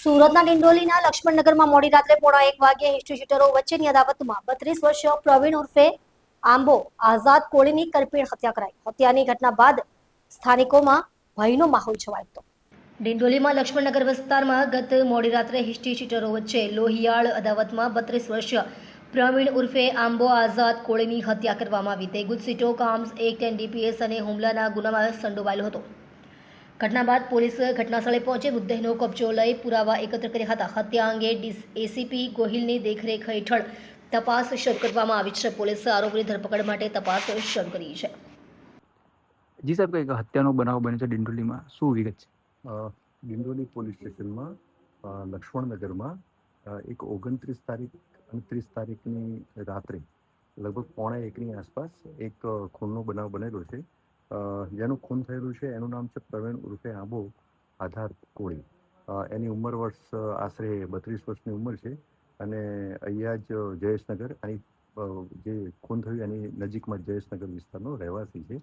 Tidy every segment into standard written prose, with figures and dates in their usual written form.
સુરતના ડિંડોલીના લક્ષ્મણનગરમાં મોડી રાત્રે 1:15 વાગ્યે હિસ્ટ્રી શીટરો વચ્ચેની અદાવતમાં 32 વર્ષીય પ્રવીણ ઉર્ફે આંબો આઝાદ કોળીની કરપીણ હત્યા કરાઈ. હત્યાની ઘટના બાદ સ્થાનિકોમાં ભયનો માહોલ છવાયો હતો. ડિંડોલીમાં લક્ષ્મણનગર વિસ્તારમાં ગત મોડી રાત્રે હિસ્ટ્રી શીટરો વચ્ચે લોહિયાળ અદાવતમાં 32 વર્ષીય પ્રવીણ ઉર્ફે આંબો આઝાદ કોળીની હત્યા કરવામાં આવી. તે ગુજસીટો કામ્સ એક્ટ એનડીપીએસ અને હુમલાના ગુનામાં સંડોવાયેલો હતો. ઘટના બાદ પોલીસ ઘટનાસ્થળે પહોંચી મૃતદેહનો કબજો લઈ પુરાવા એકત્ર કર્યા હતા. હત્યા અંગે એસીપી ગોહિલની દેખરેખ હેઠળ તપાસ શરૂ કરવામાં આવી છે. પોલીસે આરોપીની ધરપકડ માટે તપાસ શરૂ કરી છે. જી સાહેબ, કંઈક હત્યાનો બનાવ બન્યો છે ડિંડોલીમાં, શું વિગત છે? ડિંડોલી પોલીસ સ્ટેશનમાં લક્ષ્મણનગરમાં એક 29 તારીખ અને 30 તારીખની રાત્રે લગભગ 1:15ની આસપાસ એક ખૂનનો બનાવ બનેલો છે. જેનું ખૂન થયેલું છે એનું નામ છે પ્રવીણ ઉર્ફે આંબો આધાર કોળી. એની ઉંમર વર્ષ આશરે 32 વર્ષની ઉંમર છે અને અહીંયા જ જયેશનગર આની જે ખૂન થયું એની નજીકમાં જયેશનગર વિસ્તારનો રહેવાસી છે.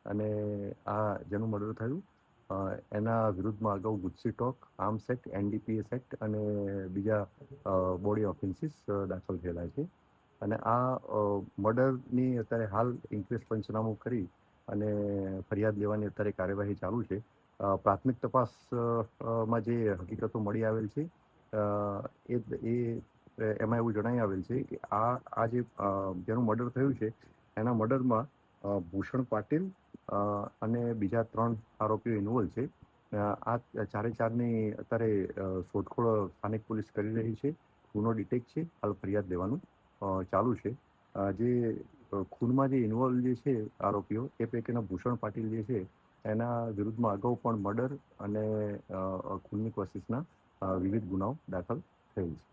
અને આ જેનું મર્ડર થયું એના વિરુદ્ધમાં અગાઉ GUJCTOC, arms act, NDPS act અને બીજા બોડી ઓફેન્સીસ દાખલ થયેલા છે. અને આ મર્ડરની અત્યારે હાલ ઇન્ક્વેસ્ટ પંચનામું કરી અને ફરિયાદ લેવાની અત્યારે કાર્યવાહી ચાલુ છે. પ્રાથમિક તપાસમાં જે હકીકતો મળી આવેલ છે એમાં એવું જણાઈ આવેલ છે કે આ જેનું મર્ડર થયું છે એના મર્ડરમાં ભૂષણ પાટીલ અને બીજા 3 આરોપીઓ ઇન્વોલ્વ છે. આ ચારેની અત્યારે શોધખોળ સ્થાનિક પોલીસ કરી રહી છે. ગુનો ડિટેક્ટ છે, હાલ ફરિયાદ લેવાનું ચાલુ છે. જે ખૂનમાં જે ઇન્વોલ્વ જે છે આરોપીઓ એ પૈકીના ભૂષણ પાટીલ જે છે એના વિરુદ્ધમાં અગાઉ પણ મર્ડર અને ખૂનની કોશિશના વિવિધ ગુનાઓ દાખલ થયેલ છે.